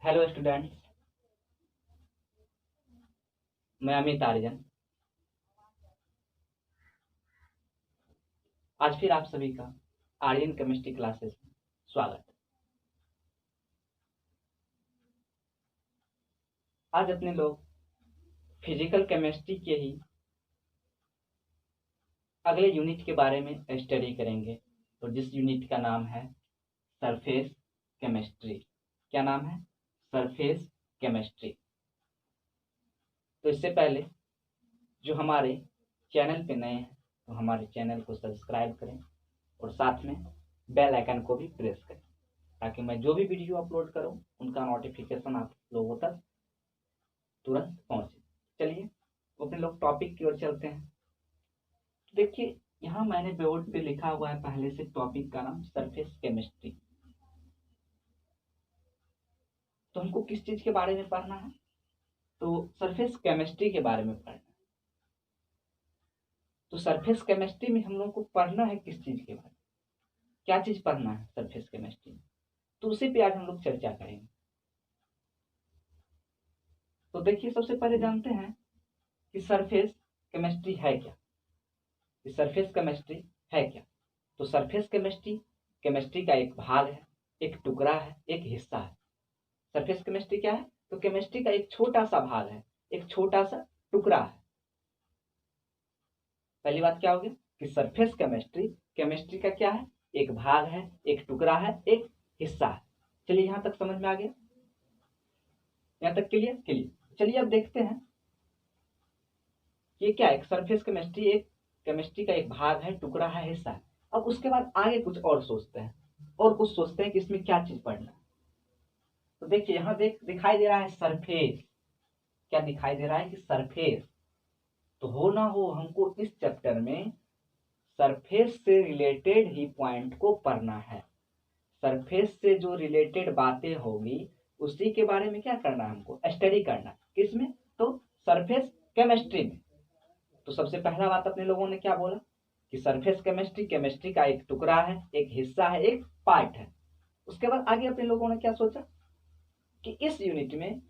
Hello students, मैं अमित आर्यन। आज फिर आप सभी का आर्यन केमिस्ट्री क्लासेस में स्वागत है। आज अपने लोग फिजिकल केमिस्ट्री के ही अगले यूनिट के बारे में स्टडी करेंगे, तो जिस यूनिट का नाम है सरफेस केमिस्ट्री। क्या नाम है? Surface chemistry. तो इससे पहले जो हमारे चैनल पे नए हैं तो हमारे चैनल को सब्सक्राइब करें और साथ में बेल आइकन को भी प्रेस करें ताकि मैं जो भी वीडियो अपलोड करूं उनका नोटिफिकेशन आप लोगों तक तुरंत पहुंचे। चलिए अपने लोग टॉपिक की ओर चलते हैं। देखिए, यहाँ मैंने बोर्ड पे लिखा हुआ है पहले से टॉपिक का नाम सरफेस केमिस्ट्री। तो हमको किस चीज के बारे में पढ़ना है? तो सरफेस केमिस्ट्री के बारे में पढ़ना है। तो सरफेस केमिस्ट्री में हम लोग को पढ़ना है किस चीज के बारे में, क्या चीज पढ़ना है सरफेस केमिस्ट्री में, तो उसी पे आज हम लोग चर्चा करेंगे। तो देखिए, सबसे पहले जानते हैं कि सरफेस केमिस्ट्री है क्या। कि सरफेस केमिस्ट्री है क्या? तो सरफेस केमिस्ट्री केमिस्ट्री का एक भाग है, एक टुकड़ा है, एक हिस्सा है। सरफेस केमिस्ट्री क्या है? तो केमिस्ट्री का एक छोटा सा भाग है, एक छोटा सा टुकड़ा है। पहली बात क्या होगी कि सरफेस केमिस्ट्री केमिस्ट्री का क्या है? एक भाग है, एक टुकड़ा है, एक हिस्सा है। चलिए यहां तक समझ में आ गया? यहां तक क्लियर? चलिए अब देखते हैं ये क्या है। एक सरफेस केमिस्ट्री एक केमिस्ट्री का एक भाग है, टुकड़ा है, हिस्सा है। अब उसके बाद आगे कुछ और सोचते हैं कि इसमें क्या चीज पढ़ना है। तो देखिए यहां दिखाई दे रहा है सरफेस। क्या दिखाई दे रहा है? कि सरफेस। तो हो ना हो हमको इस चैप्टर में सरफेस से रिलेटेड ही पॉइंट को पढ़ना है। सरफेस से जो रिलेटेड बातें होगी उसी के बारे में क्या करना है? हमको स्टडी करना है। किसमें? तो सरफेस केमिस्ट्री में। तो सबसे पहला बात अपने लोगों ने क्या बोला कि सरफेस केमिस्ट्री केमिस्ट्री का एक टुकड़ा है, एक हिस्सा है, एक पार्ट है। उसके बाद आगे अपने लोगों ने क्या सोचा कि इस यूनिट में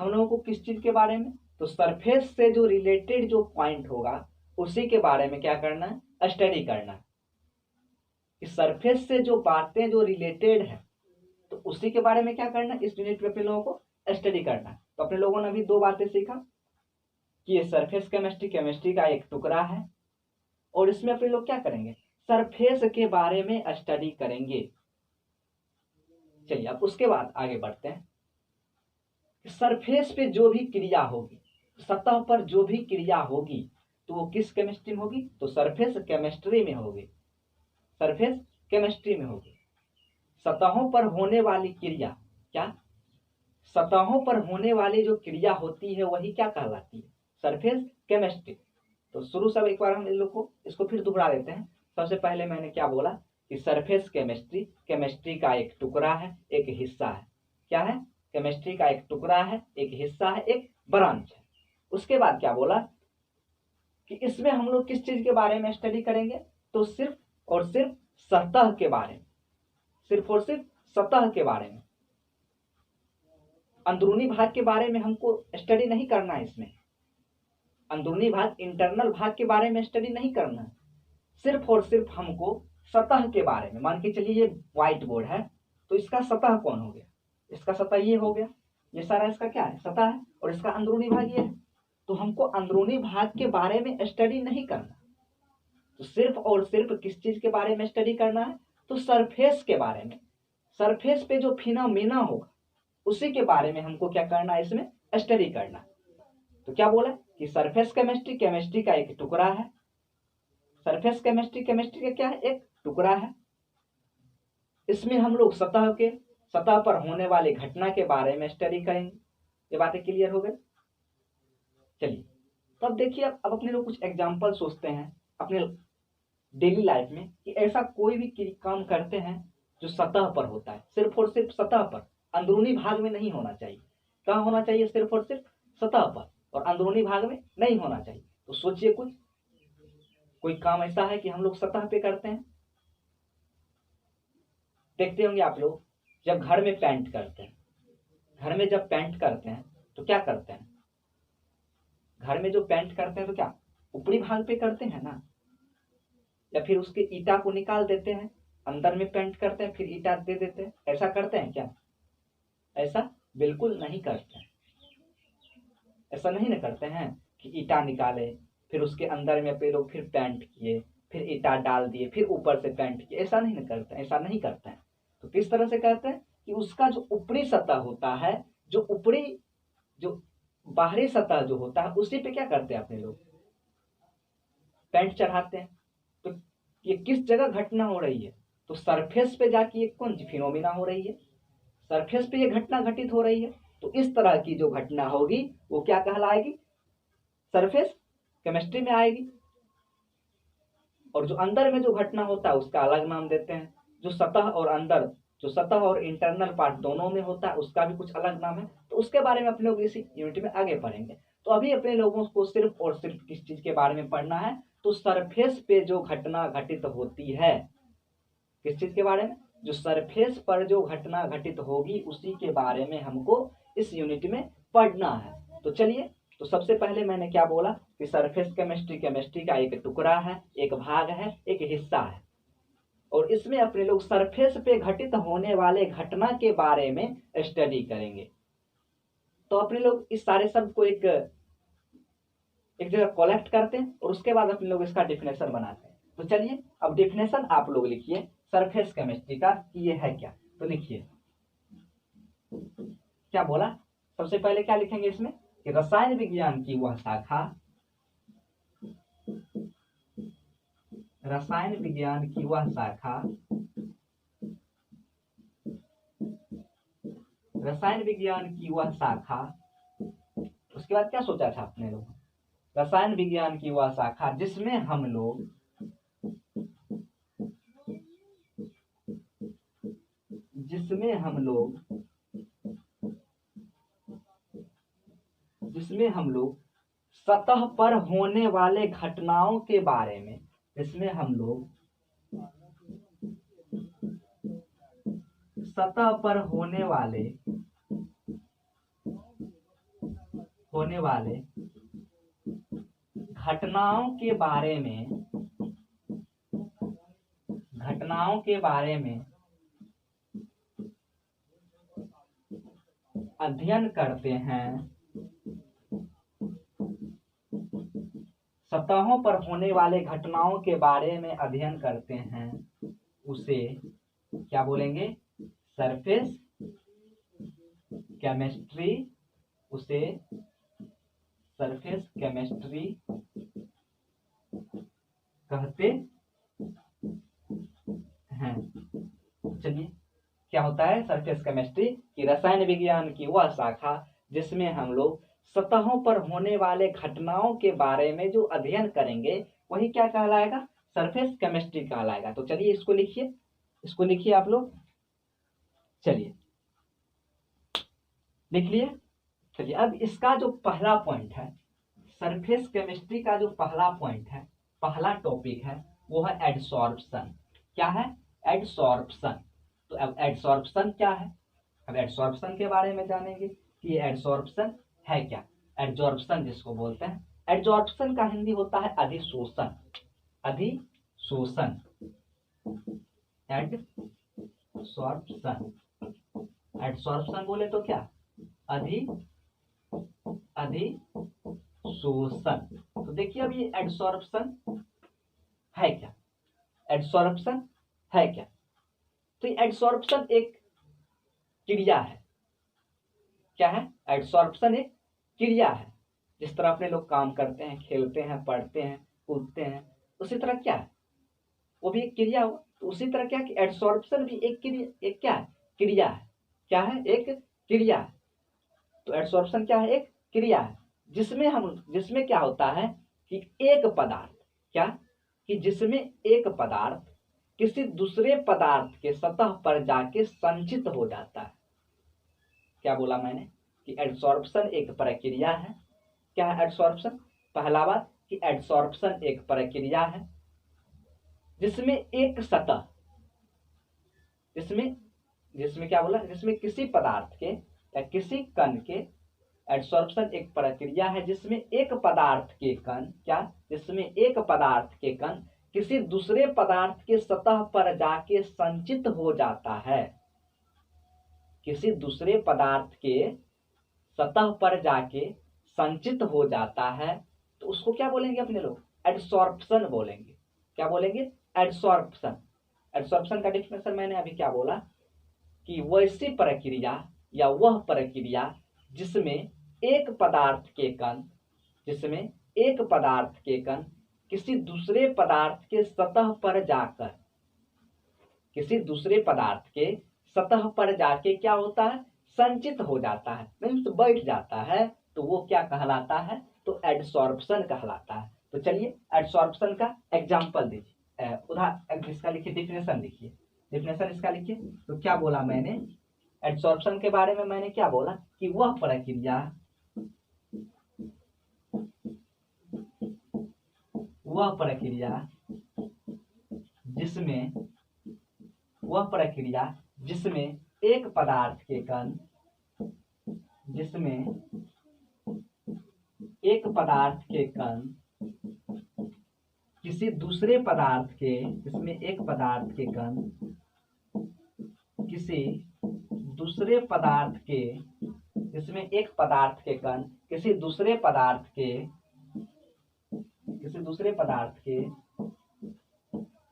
हम लोगों को किस चीज के बारे में? तो सरफेस से जो रिलेटेड जो पॉइंट होगा उसी के बारे में क्या करना है? स्टडी करना है। कि सरफेस से जो बातें जो रिलेटेड है तो उसी के बारे में क्या करना है? इस यूनिट में अपने लोगों को स्टडी करना है। तो अपने लोगों ने अभी दो बातें सीखा कि ये सरफेस केमिस्ट्री केमिस्ट्री का एक टुकड़ा है और इसमें अपने लोग क्या करेंगे? सरफेस के बारे में स्टडी करेंगे। चलिए अब उसके बाद आगे बढ़ते हैं। सरफेस पे जो भी क्रिया होगी, सतह पर जो भी क्रिया होगी तो वो किस केमिस्ट्री में होगी? तो सरफेस केमिस्ट्री में होगी। सरफेस केमिस्ट्री में होगी। सतहों पर होने वाली क्रिया क्या? सतहों पर होने वाली जो क्रिया होती है वही क्या कहलाती है? Surface chemistry. तो शुरू से एक बार हम इन लोग को इसको फिर दोहरा देते हैं। सबसे पहले मैंने क्या बोला कि सरफेस केमिस्ट्री केमिस्ट्री का एक टुकड़ा है, एक हिस्सा है। क्या है? केमिस्ट्री का एक टुकड़ा है, एक हिस्सा है, एक ब्रांच है। उसके बाद क्या बोला कि इसमें हम लोग किस चीज के बारे में स्टडी करेंगे? तो सिर्फ और सिर्फ सतह के बारे में, सिर्फ और सिर्फ सतह के बारे में। अंदरूनी भाग के बारे में हमको स्टडी नहीं करना है। इसमें अंदरूनी भाग इंटरनल भाग के बारे में स्टडी नहीं करना है। सिर्फ और सिर्फ हमको सतह के बारे में, मान के चलिए ये व्हाइट बोर्ड है तो इसका सतह कौन हो गया? इसका सतह ये हो गया। ये सारा इसका क्या है? सतह है। और इसका अंदरूनी भाग ये है। तो हमको अंदरूनी भाग के बारे में स्टडी नहीं करना। तो सिर्फ और सिर्फ किस चीज के बारे में स्टडी करना है? तो सरफेस के बारे में। सरफेस पे जो फिनोमेना होगा उसी के बारे में हमको क्या करना है? इसमें स्टडी करना है। तो क्या बोला कि सरफेस केमिस्ट्री केमिस्ट्री का एक टुकड़ा है। सरफेस केमिस्ट्री केमिस्ट्री का क्या है? एक टुकड़ा है। इसमें हम लोग सतह पर होने वाली घटना के बारे में स्टडी करेंगे। ये बातें क्लियर हो गई? चलिए तो अब देखिए, अब अपने लोग कुछ एग्जाम्पल सोचते हैं अपने डेली लाइफ में कि ऐसा कोई भी काम करते हैं जो सतह पर होता है, सिर्फ और सिर्फ सतह पर, अंदरूनी भाग में नहीं होना चाहिए। कहाँ होना चाहिए? सिर्फ और सिर्फ सतह पर, और अंदरूनी भाग में नहीं होना चाहिए। तो सोचिए कोई काम ऐसा है कि हम लोग सतह पे करते हैं। देखते होंगे आप लोग जब घर में पेंट करते हैं घर में जब पेंट करते हैं तो क्या करते हैं, घर में जो पेंट करते हैं तो क्या ऊपरी भाग पे करते हैं ना, या फिर उसके ईटा को निकाल देते हैं, अंदर में पेंट करते हैं, फिर ईटा दे देते हैं, ऐसा करते हैं क्या? ऐसा बिल्कुल नहीं करते हैं। ऐसा नहीं ना करते हैं कि ईटा निकाले, फिर उसके अंदर में पे लोग फिर पेंट किए, फिर ईटा डाल दिए, फिर ऊपर से पेंट किए, ऐसा नहीं ना करते हैं, ऐसा नहीं करते हैं। तो किस तरह से करते हैं कि उसका जो ऊपरी सतह होता है, जो ऊपरी जो बाहरी सतह जो होता है, उसी पे क्या करते हैं अपने लोग, पेंट चढ़ाते हैं। तो ये किस जगह घटना हो रही है, तो सरफेस पे जाके ये कौन सी फिनोमिना हो रही है, सरफेस पे ये घटना घटित हो रही है। तो इस तरह की जो घटना होगी वो क्या कहलाएगी, सरफेस केमिस्ट्री में आएगी। और जो अंदर में जो घटना होता है उसका अलग नाम देते हैं। जो सतह और अंदर, जो सतह और इंटरनल पार्ट दोनों में होता है, उसका भी कुछ अलग नाम है। तो उसके बारे में अपने लोग इसी यूनिट में आगे पढ़ेंगे। तो अभी अपने लोगों को सिर्फ और सिर्फ किस चीज के बारे में पढ़ना है, तो सरफेस पे जो घटना घटित होती है, किस चीज के बारे में, जो सरफेस पर जो घटना घटित होगी उसी के बारे में हमको इस यूनिट में पढ़ना है। तो चलिए, तो सबसे पहले मैंने क्या बोला कि सरफेस केमिस्ट्री केमिस्ट्री का एक टुकड़ा है, एक भाग है, एक हिस्सा है, और इसमें अपने लोग सरफेस पे घटित होने वाले घटना के बारे में स्टडी करेंगे। तो अपने लोग इस सारे शब्द को एक जगह कलेक्ट करते हैं और उसके बाद अपने लोग इसका डिफिनेशन बनाते हैं। तो चलिए अब डिफिनेशन आप लोग लिखिए सरफेस केमिस्ट्री का कि ये है क्या। तो लिखिए क्या बोला, सबसे पहले क्या लिखेंगे इसमें कि रसायन विज्ञान की वह शाखा, रसायन विज्ञान की वह शाखा, रसायन विज्ञान की वह शाखा, उसके बाद क्या सोचा था अपने लोग, रसायन विज्ञान की वह शाखा जिसमें हम लोग सतह पर होने वाले घटनाओं के बारे में, जिसमें हम लोग सतह पर होने वाले घटनाओं के बारे में अध्ययन करते हैं, सतहों पर होने वाले घटनाओं के बारे में अध्ययन करते हैं, उसे क्या बोलेंगे, सरफेस केमिस्ट्री, उसे सरफेस केमिस्ट्री कहते हैं। चलिए क्या होता है सरफेस केमिस्ट्री, कि रसायन विज्ञान की वह शाखा जिसमें हम लोग सतहों पर होने वाले घटनाओं के बारे में जो अध्ययन करेंगे वही क्या कहलाएगा, सरफेस केमिस्ट्री कहलाएगा। तो चलिए इसको लिखिए आप लोग, चलिए लिख लिए। चलिए अब इसका जो पहला पॉइंट है, सरफेस केमिस्ट्री का जो पहला पॉइंट है, पहला टॉपिक है, वो है एडसॉर्प्शन। क्या है, एडसॉर्प्शन। तो अब एडसॉर्प्शन क्या है, अब एडसॉर्प्शन के बारे में जानेंगे कि ये एडसॉर्प्शन है क्या। एडसॉर्प्शन जिसको बोलते हैं, एडसॉर्प्शन का हिंदी होता है अधिशोषण, अधिशोषण, एडसॉर्प्शन। एडसॉर्प्शन बोले तो क्या, अधिशोषण। तो देखिए अब ये एडसॉर्प्शन है क्या, एडसॉर्प्शन है क्या। तो एडसॉर्प्शन एक क्रिया है। क्या है, एडसॉर्प्शन एक क्रिया है। जिस तरह अपने लोग काम करते हैं, खेलते हैं, पढ़ते हैं, कूदते हैं, उसी तरह क्या है, वो भी एक क्रिया हुआ। तो उसी तरह क्या कि एडसॉर्प्शन भी एक क्रिया, एक क्या है, क्रिया है। क्या है, एक क्रिया है। तो एडसॉर्प्शन क्या है, एक क्रिया है, जिसमें क्या होता है कि एक पदार्थ, क्या कि जिसमें एक पदार्थ किसी दूसरे पदार्थ के सतह पर जाके संचित हो जाता है। क्या बोला मैंने कि एडसॉर्प्शन एक प्रक्रिया है। क्या है एडसॉर्प्शन, पहला बात कि एडसॉर्प्शन एक प्रक्रिया है जिसमें एक सतह, जिसमें क्या बोला, जिसमें किसी पदार्थ के या किसी कण के, एडसॉर्प्शन एक प्रक्रिया है जिसमें एक पदार्थ के कण, क्या, जिसमें एक पदार्थ के कण किसी दूसरे पदार्थ के सतह पर जाके संचित हो जाता है, किसी दूसरे पदार्थ के सतह पर जाके संचित हो जाता है, तो उसको क्या बोलेंगे अपने लोग, एडसॉर्प्शन बोलेंगे। क्या बोलेंगे, एडसॉर्प्शन। एडसॉर्प्शन का डेफिनेशन मैंने अभी क्या बोला कि वैसी प्रक्रिया या वह प्रक्रिया जिसमें एक पदार्थ के कण, जिसमें एक पदार्थ के कण किसी दूसरे पदार्थ के सतह पर जाकर, किसी दूसरे पदार्थ के सतह पर जाके क्या होता है, संचित हो जाता है, मीन्स बैठ जाता है, तो वो क्या कहलाता है, तो एडसॉर्प्शन कहलाता है। तो चलिए एडसॉर्प्शन का एग्जाम्पल दीजिए, उदाहरण इसका लिखिए, डिफिनेशन लिखिए, डिफिनेशन इसका लिखिए। तो क्या बोला मैंने, एडसॉर्प्शन के बारे में मैंने क्या बोला कि वह प्रक्रिया, वह प्रक्रिया जिसमें, वह प्रक्रिया जिसमें एक पदार्थ के कण, जिसमें एक पदार्थ के कण किसी दूसरे पदार्थ के, जिसमें एक पदार्थ के कण किसी दूसरे पदार्थ के, जिसमें एक पदार्थ के कण किसी दूसरे पदार्थ के, किसी दूसरे पदार्थ के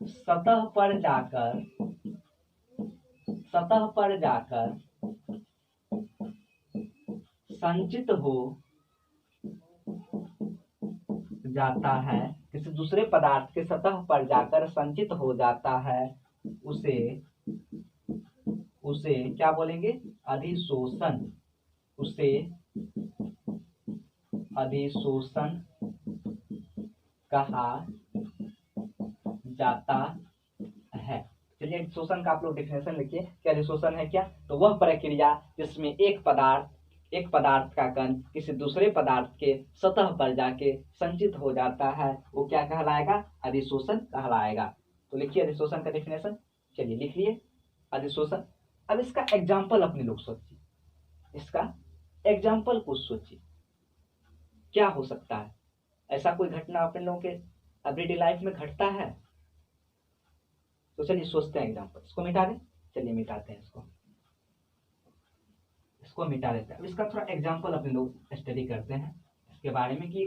सतह पर जाकर, सतह पर जाकर संचित हो जाता है, किसी दूसरे पदार्थ के सतह पर जाकर संचित हो जाता है, उसे, उसे क्या बोलेंगे, अधिशोषण, उसे अधिशोषण कहा जाता है। चलिए अधिशोषण का आप लोग डिफिनेशन लिखिए कि अधिशोषण है क्या, तो वह प्रक्रिया जिसमें एक पदार्थ का कण किसी दूसरे पदार्थ के सतह पर जाके संचित हो जाता है, वो क्या कहलाएगा, अधिशोषण कहलाएगा। तो लिखिए अधिशोषण का डेफिनेशन, चलिए लिख लिए अधिशोषण। अब इसका एग्जाम्पल अपने लोग सोचिए, इसका एग्जाम्पल कुछ सोचिए क्या हो सकता है, ऐसा कोई घटना अपने लोगों के एवरीडे लाइफ में घटता है। तो चलिए सोचते हैं एग्जाम्पल, इसको मिटा दें, चलिए मिटाते हैं इसको मिटा देते हैं। अब इसका थोड़ा एग्जाम्पल अपने लोग स्टडी करते हैं इसके बारे में कि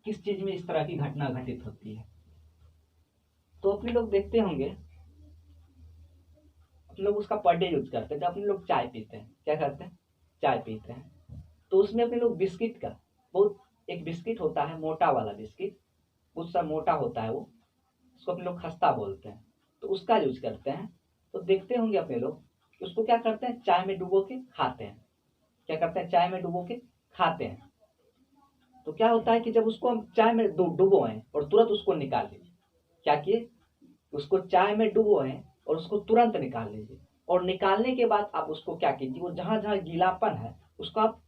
किस चीज में इस तरह की घटना घटित होती है। तो अपने लोग देखते होंगे, अपने लोग उसका पर डे यूज करते हैं। जब अपने लोग चाय पीते हैं, क्या करते हैं, चाय पीते हैं, तो उसमें अपने लोग बिस्किट का, बहुत एक बिस्किट होता है मोटा वाला बिस्किट, उसका मोटा होता है वो, उसको अपने लोग खस्ता बोलते हैं, तो उसका यूज करते हैं। तो देखते होंगे अपने लोग उसको क्या करते हैं, चाय में डुबो के खाते हैं। क्या करते हैं, चाय में डुबो के खाते हैं। तो क्या होता है कि जब उसको हम चाय में डुबोएं और तुरंत उसको निकाल लीजिए, क्या किए, उसको चाय में डुबोएं और उसको तुरंत निकाल लीजिए, और निकालने के बाद आप उसको क्या कीजिए, वो जहां जहां गीलापन है उसको आप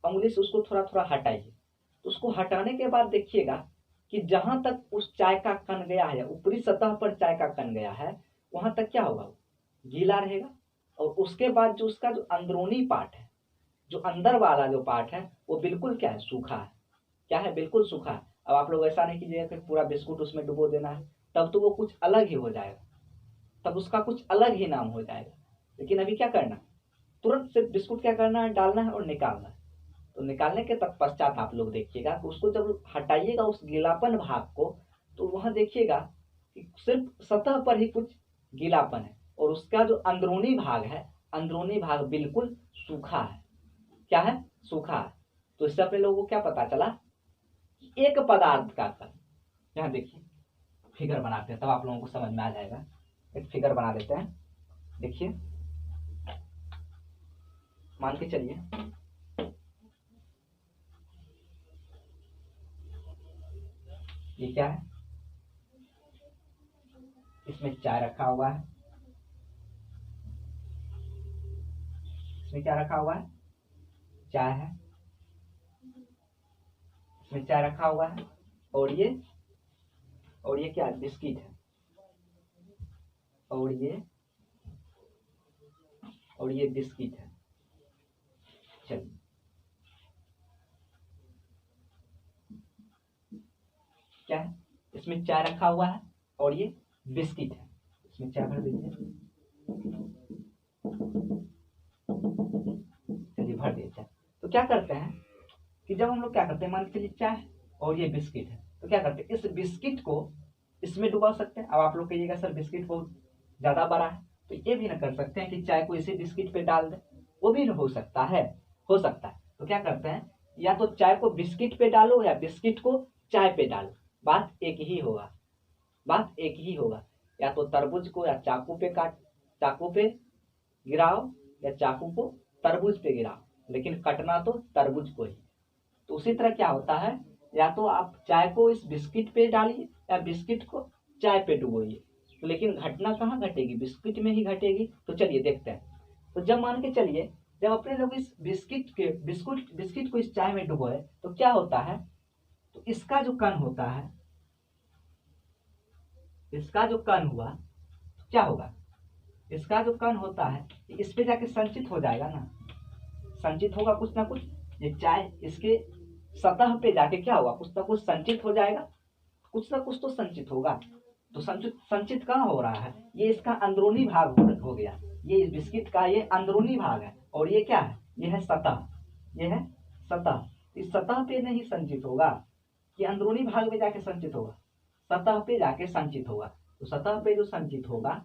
उंगली से उसको थोड़ा थोड़ा हटाइए। तो उसको हटाने के बाद देखिएगा कि जहां तक उस चाय का कण गया है, ऊपरी सतह पर चाय का कण गया है, वहां तक क्या होगा, गीला रहेगा। और उसके बाद जो उसका जो अंदरूनी पार्ट है, जो अंदर वाला जो पार्ट है, वो बिल्कुल क्या है, सूखा है। क्या है, बिल्कुल सूखा है। अब आप लोग ऐसा नहीं कीजिएगा कि पूरा बिस्कुट उसमें डुबो देना है, तब तो वो कुछ अलग ही हो जाएगा, तब उसका कुछ अलग ही नाम हो जाएगा। लेकिन अभी क्या करना, तुरंत से बिस्कुट क्या करना है, डालना है और निकालना है। तो निकालने के तत्पश्चात आप लोग देखिएगा कि उसको जब हटाइएगा उस गीलापन भाग को, तो वहां देखिएगा कि सिर्फ सतह पर ही कुछ गीलापन है, और उसका जो अंदरूनी भाग है, अंदरूनी भाग बिल्कुल सूखा है। क्या है, सूखा है। तो इससे अपने लोगों को क्या पता चला कि एक पदार्थ का कण, यहाँ देखिए फिगर बनाते हैं तब आप लोगों को समझ में आ जाएगा। एक फिगर बना देते हैं, देखिए मान के चलिए ये क्या है, इसमें चाय रखा हुआ है, इसमें क्या रखा हुआ है, चाय है, इसमें चाय रखा हुआ है, और ये क्या है, बिस्किट है, और ये बिस्किट है। चलिए क्या है, इसमें चाय रखा हुआ है और ये बिस्किट है, इसमें चाय भर दीजिए, चलिए भर दिए चाय। तो क्या करते हैं कि जब हम लोग क्या करते हैं, मान के चलिए चाय और ये बिस्किट है, तो क्या करते हैं, इस बिस्किट को इसमें डुबा सकते हैं। अब आप लोग कहिएगा सर बिस्किट बहुत ज्यादा बड़ा है, तो ये भी ना कर सकते हैं कि चाय को इसी बिस्किट पे डाल दें, वो भी हो सकता है, हो सकता है। तो क्या करते हैं, या तो चाय को बिस्किट पे डालो या बिस्किट को चाय पे डालो, बात एक ही होगा, बात एक ही होगा। या तो तरबूज को या चाकू पे चाकू पे गिराओ या चाकू को तरबूज पे गिराओ, लेकिन कटना तो तरबूज को ही। तो उसी तरह क्या होता है, या तो आप चाय को इस बिस्किट पे डालिए या बिस्किट को चाय पे डुबोइए, तो लेकिन घटना कहाँ घटेगी, बिस्किट में ही घटेगी। तो चलिए देखते हैं। तो जब मान के चलिए, जब अपने लोग इस बिस्किट को इस चाय में डुबोए तो क्या होता है, तो इसका जो कण होता है, इसका जो कण हुआ तो क्या होगा, इसका जो कण होता है इस पे जाके संचित हो जाएगा ना, संचित होगा कुछ ना कुछ, ये चाय इसके सतह पे जाके क्या होगा, कुछ ना कुछ संचित हो जाएगा, कुछ ना कुछ तो संचित होगा। तो संचित कहाँ हो रहा है, ये इसका अंदरूनी भाग हो गया, ये इस बिस्किट का ये अंदरूनी भाग है, और ये क्या है, ये है सतह, ये है सतह। इस सतह पे नहीं संचित होगा, ये अंदरूनी भाग में जाके संचित होगा, सतह पे जाके संचित होगा। तो सतह पे जो संचित होगा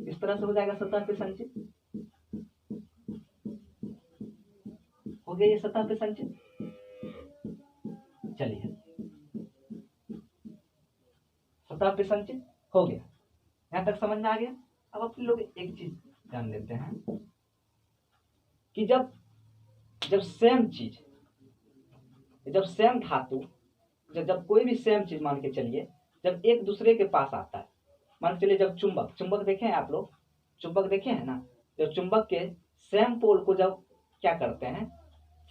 इस तरह से हो जाएगा, सतह पे संचित हो गया, ये सतह पे संचित। चलिए सतह पे संचित हो गया, यहां तक समझ में आ गया। अब अपने लोग एक चीज ध्यान देते हैं कि जब जब सेम चीज, जब सेम धातु, जब कोई भी सेम चीज मान के चलिए, जब एक दूसरे के पास आता है, मान के चलिए जब चुंबक देखे हैं आप लोग, चुंबक देखे हैं ना, जब चुंबक के सेम पोल को जब क्या करते हैं,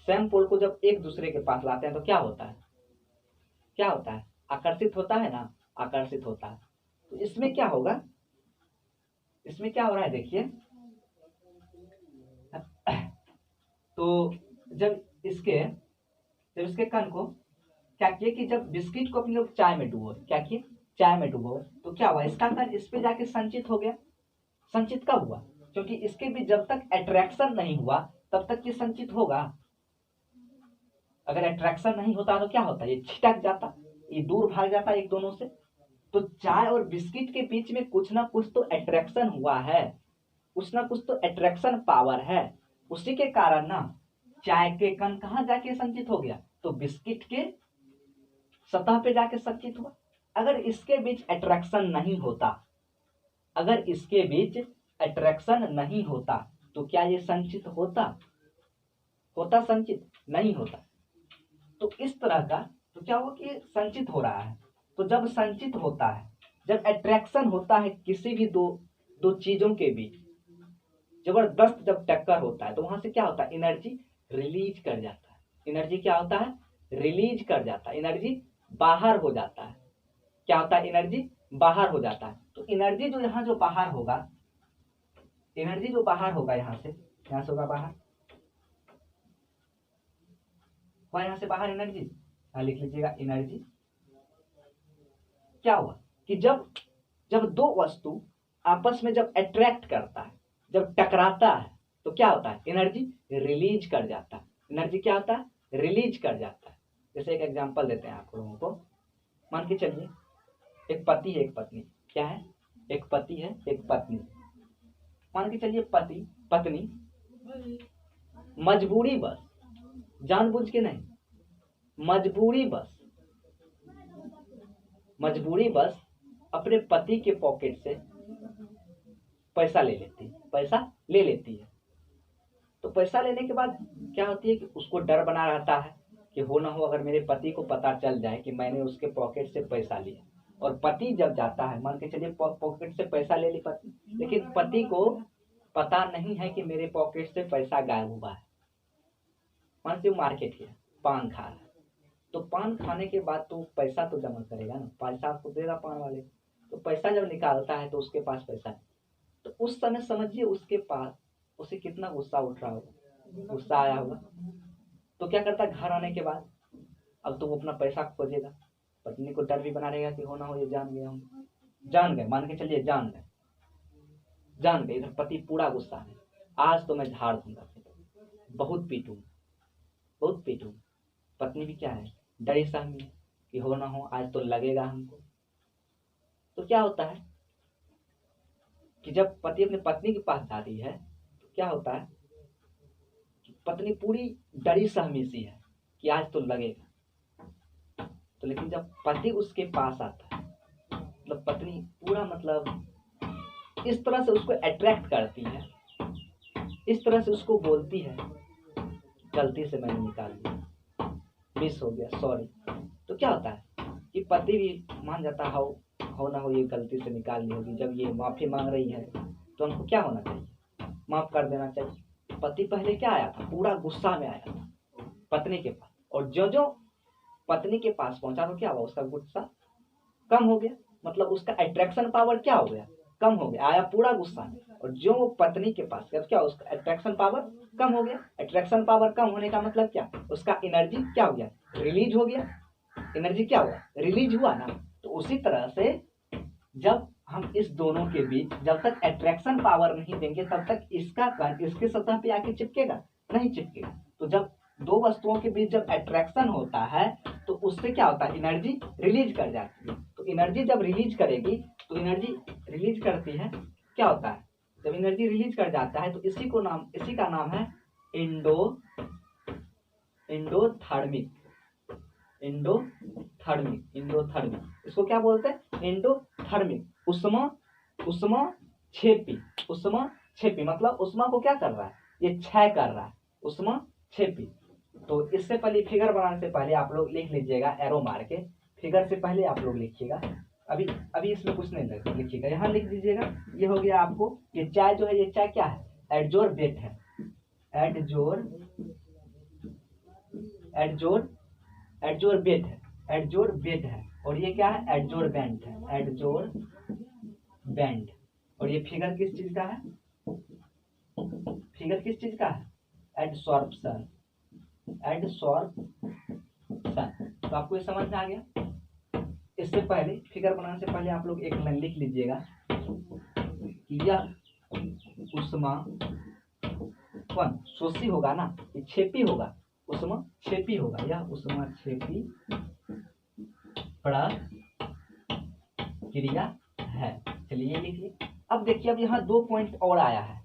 सेम पोल को जब एक दूसरे के पास लाते हैं तो क्या होता है, क्या होता है, आकर्षित होता है ना, आकर्षित होता है। तो इसमें क्या होगा, इसमें क्या हो रहा है देखिए, तो जब इसके कण को क्या किए कि जब बिस्किट को अपने लोग चाय में डुबो, क्या किए, चाय में डुबो, तो क्या हुआ, इसका कण इस पे जाके संचित हो गया। संचित कब हुआ, क्योंकि इसके भी जब तक अट्रैक्शन नहीं हुआ तब तक ये संचित होगा। अगर अट्रैक्शन नहीं होता तो क्या होता, ये छिटक जाता, ये दूर भाग जाता एक दोनों से। तो चाय और बिस्किट के बीच में कुछ ना कुछ तो अट्रैक्शन हुआ है, कुछ ना कुछ तो अट्रैक्शन पावर है, उसी के कारण ना चाय के कण कहाँ जाके संचित हो गया, तो बिस्किट के सतह पे जाके संचित हुआ। अगर इसके बीच अट्रैक्शन नहीं होता, अगर इसके बीच अट्रैक्शन नहीं होता तो क्या ये संचित होता, होता संचित नहीं होता। तो इस तरह का, तो क्या हुआ कि संचित हो रहा है। तो जब संचित होता है, जब अट्रैक्शन होता है किसी भी दो चीजों के बीच, जबरदस्त जब टक्कर होता है तो वहां से क्या होता है, एनर्जी रिलीज कर जाता है, एनर्जी क्या होता है, रिलीज कर जाता है, एनर्जी बाहर हो जाता है। क्या होता है, एनर्जी बाहर हो जाता है। तो एनर्जी जो यहाँ जो बाहर होगा, एनर्जी जो बाहर होगा यहाँ से होगा बाहर, और यहाँ से बाहर एनर्जी, यहाँ लिख लीजिएगा एनर्जी। क्या हुआ कि जब दो वस्तु आपस में जब अट्रैक्ट करता है, जब टकराता है तो क्या होता है, एनर्जी रिलीज कर जाता है। एनर्जी क्या होता है, रिलीज कर जाता है। जैसे एक एग्जांपल देते हैं आप लोगों को, मान के चलिए एक पति है एक पत्नी, क्या है, एक पति है एक पत्नी। मान के चलिए पति पत्नी मजबूरी बस, जानबूझ के नहीं, मजबूरी बस अपने पति के पॉकेट से पैसा ले लेती है। तो पैसा लेने के बाद क्या होती है कि उसको डर बना रहता है कि हो ना हो अगर मेरे पति को पता चल जाए कि मैंने उसके पॉकेट से पैसा लिया। और पति जब जाता है, मान के चलिए पॉकेट से पैसा ले ली पति, लेकिन पति को पता नहीं है कि मेरे पॉकेट से पैसा गायब हुआ है। मान से मार्केट गया, पान खा रहा है, तो पान खाने के बाद तो पैसा तो जमा करेगा ना, पैसा आपको देगा पान वाले। तो पैसा जब निकालता है तो उसके पास पैसा है, तो उस समय समझिए उसके पास उसे कितना गुस्सा उठ रहा होगा, गुस्सा आया होगा। तो क्या करता है, घर आने के बाद अब तो वो अपना पैसा खोजेगा, पत्नी को डर भी बना रहेगा कि हो ना हो ये जान गए हम, जान गए, मान के चलिए जान गए, जान गए। इधर पति पूरा गुस्सा है, आज तो मैं झाड़ दूंगा, बहुत पीटूंगा, बहुत पीटूंगा। पत्नी भी क्या है, डरी सहमी है कि हो ना हो आज तो लगेगा हमको। तो क्या होता है कि जब पति अपनी पत्नी के पास जाती है तो क्या होता है कि पत्नी पूरी डरी सहमी सी है कि आज तो लगेगा। तो लेकिन जब पति उसके पास आता है, मतलब पत्नी पूरा मतलब इस तरह से उसको अट्रैक्ट करती है, इस तरह से उसको बोलती है, गलती से मैंने निकाल दिया, मिस हो गया, सॉरी। तो क्या होता है कि पति भी मान जाता है, हो ना हो ये गलती से निकाल ली होगी, जब ये माफी मांग रही है तो हमको क्या होना चाहिए, माफ कर देना चाहिए। पति पहले क्या आया था, पूरा गुस्सा में आया था पत्नी के पास, और जो जो पत्नी के पास पहुंचा तो क्या हुआ, उसका गुस्सा कम हो गया, मतलब उसका अट्रैक्शन पावर क्या हो गया, कम हो गया, आया पूरा गुस्सा में। और जो पत्नी के पास क्या, उसका अट्रैक्शन पावर कम हो गया। अट्रैक्शन पावर कम होने का मतलब क्या, उसका एनर्जी क्या हो गया, रिलीज हो गया। एनर्जी क्या हुआ, रिलीज हुआ ना। तो उसी तरह से जब हम इस दोनों के बीच जब तक अट्रैक्शन पावर नहीं देंगे तब तक इसका कण इसके सतह पे आके चिपकेगा नहीं, चिपकेगा। तो जब दो वस्तुओं के बीच जब अट्रैक्शन होता है तो उससे क्या होता है, एनर्जी रिलीज कर जाती है। तो एनर्जी जब रिलीज करेगी, तो एनर्जी रिलीज करती है, क्या होता है, जब एनर्जी रिलीज कर जाता है तो इसी का नाम है एंडोथर्मिक। एंडोथर्मिक इसको क्या बोलते हैं, एंडोथर्मिक। उष्मा क्षेपी मतलब उष्मा को क्या कर रहा है, ये क्षय कर रहा है, उष्मा क्षेपी। तो इससे पहले फिगर बनाने से पहले आप लोग लिख लीजिएगा, एरो मार के फिगर से पहले आप लोग लिखिएगा। अभी इसमें कुछ नहीं लिखिएगा, यहाँ लिख दीजिएगा। ये हो गया आपको, ये चाय जो है, ये चाय क्या है, एडजोर्बेट है, एडजोर्बेट है। और ये क्या है, एडजोर्बेंट है, एडजोर्बेंट। और ये फिगर किस चीज का है, एडसॉर्प्शन। तो आपको ये समझ में आ गया। इससे पहले फिगर बनाने से पहले आप लोग एक लाइन लिख लीजिएगा कि यह उष्मा कौन शोषी होगा ना, ये क्षेपी होगा, उष्मा क्षेपी होगा, यह उष्मा क्षेपी प्रक्रिया है। चलिए लिख लिए। अब देखिए, अब यहाँ 2 पॉइंट और आया है,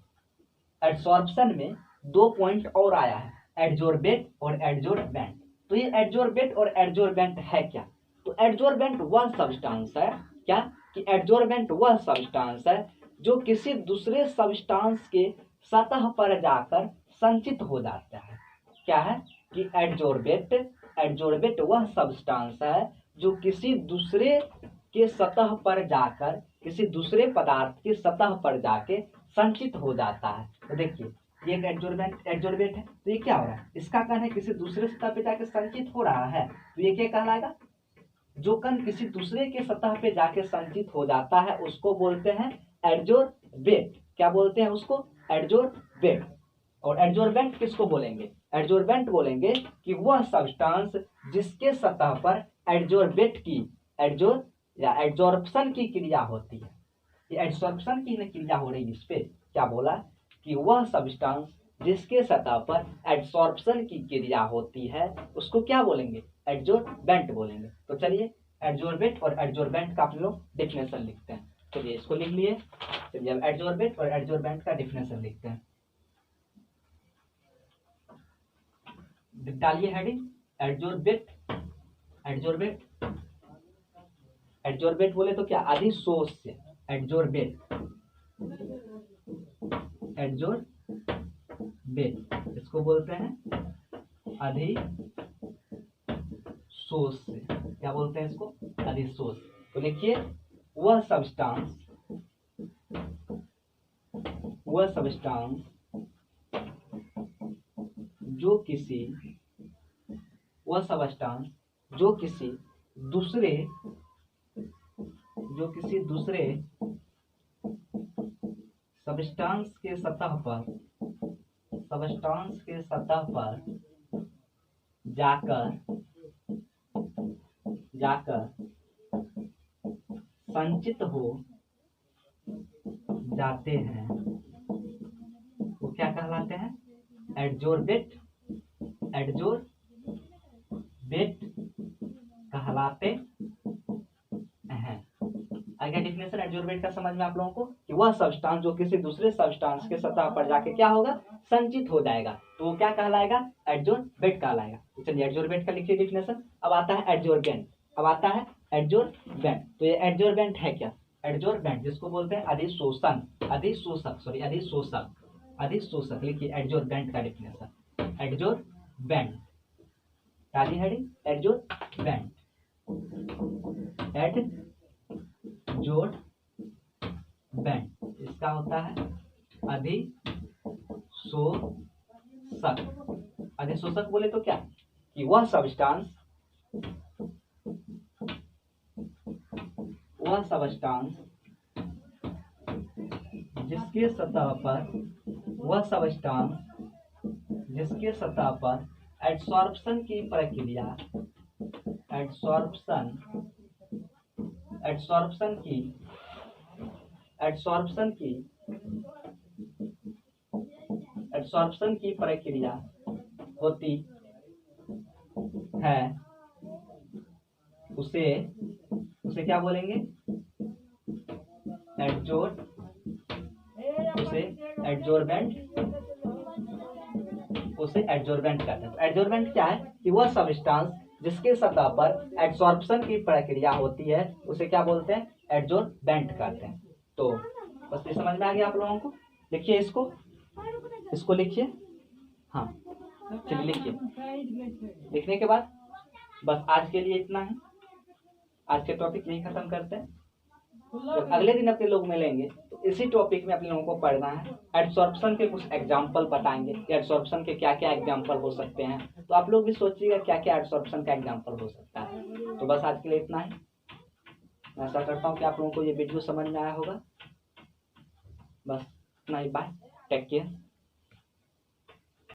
एडसॉर्प्शन में 2 पॉइंट और आया है, एडजोर्बेट और एडजोर्बेंट। तो ये एडजोर्बेट और एडजोर्बेंट है क्या, तो एडजोर्बेंट वह सब्सटेंस है, क्या कि एडजोर्बेंट वह सब्सटेंस है जो किसी दूसरे सब्सटेंस के सतह पर जाकर संचित हो जाता है। क्या है कि एडजोर्बेट वह सब्सटेंस है जो किसी दूसरे के सतह पर जाकर, किसी दूसरे पदार्थ के सतह पर जाके संचित हो जाता है। तो देखिए, ये एक एडजोर्बेट है, तो ये क्या हो रहा है, इसका कण है किसी दूसरे सतह पे जाके संचित हो रहा है, तो ये क्या कहलाएगा, जो कण किसी दूसरे के सतह पे जाके संचित हो जाता है उसको बोलते हैं एडजोर्बेट। क्या बोलते हैं उसको, एडजोर्बेट। और एडजोर्बेंट किसको बोलेंगे, एडजोर्बेंट बोलेंगे कि वह सब्सटेंस जिसके सतह पर एडजोर्बेट की एडजॉर्प्शन की क्रिया होती है। ये एडजॉर्प्शन की क्रिया हो रही है, इस पे क्या बोला कि वह सब्सटेंस जिसके सतह पर एडसॉर्प्शन की क्रिया होती है उसको क्या बोलेंगे, एडजोर्बेंट बोलेंगे। तो चलिए एडजोर्बेट और एडजोर्बेंट का आप लोग डेफिनेशन लिखते हैं। चलिए इसको लिख लिए। चलिए अब एडजोर्बेट और एडजोर्बेंट का डेफिनेशन लिखते हैं। डालिए हेडिंग, एडजोर्बेट। एडजोर्बेट बोले तो क्या, अधिशोष्य। एडजोर्बेट इसको बोलते हैं अधिशोष्य। क्या बोलते हैं इसको, अधिशोष्य। तो लिखिए, वह सब्सटेंस जो किसी दूसरे सब्सटेंस के सतह पर सबस्टांस के सतह पर जाकर संचित हो जाते हैं वो क्या कहलाते हैं? एडजोर्बेट कहलाते हैं। आगे डेफिनेशन एडजोर्बेट का समझ में आप लोगों को कि वह सब्सटेंस जो किसी दूसरे सब्सटेंस के सतह पर जाके क्या होगा? संचित हो जाएगा, तो वो क्या कहलाएगा? एडजोर्बेट कहलाएगा। तो चलिए एडजोर्बेट का लिखिए डेफिनेशन। अब आता है एडजोर्बेंट। तो ये एडजोर्बेंट है क्या? एडजोर्बेंट जिसको बोलते हैं अधिशोषक लिखिए एडजोर्बेंट का डेफिनेशन। एडजोर्बेंट काली हेडिंग एडजोर्बेंट इसका होता है अधिशोषक बोले तो क्या कि वह सब्सटेंस जिसके सतह पर एडसॉर्प्शन की प्रक्रिया होती है उसे क्या बोलेंगे? एडजोर्बेंट कहते हैं। तो एडजोर्बेंट क्या है कि वह सब्सटेंस जिसके सतह पर एडसॉर्प्शन की प्रक्रिया होती है उसे क्या बोलते हैं? एडजोर्बेंट कहते हैं। तो बस ये समझ में आ गया आप लोगों को। लिखिए इसको लिखिए। हाँ चलिए लिखिए। लिखने के बाद बस आज के लिए इतना है। आज के टॉपिक यही खत्म करते हैं। जब अगले दिन अपने लोग मिलेंगे तो इसी टॉपिक में अपने लोगों को पढ़ना है। एडसॉर्प्शन के कुछ एग्जाम्पल बताएंगे कि एडसॉर्प्शन के क्या क्या एग्जाम्पल हो सकते हैं। तो आप लोग भी सोचिएगा क्या क्या एडसॉर्प्शन का एग्जाम्पल हो सकता है। तो बस आज के लिए इतना ही। मैं आशा करता हूँ कि आप लोगों को ये वीडियो समझ में आया होगा। बस इतना ही। Bye, take care.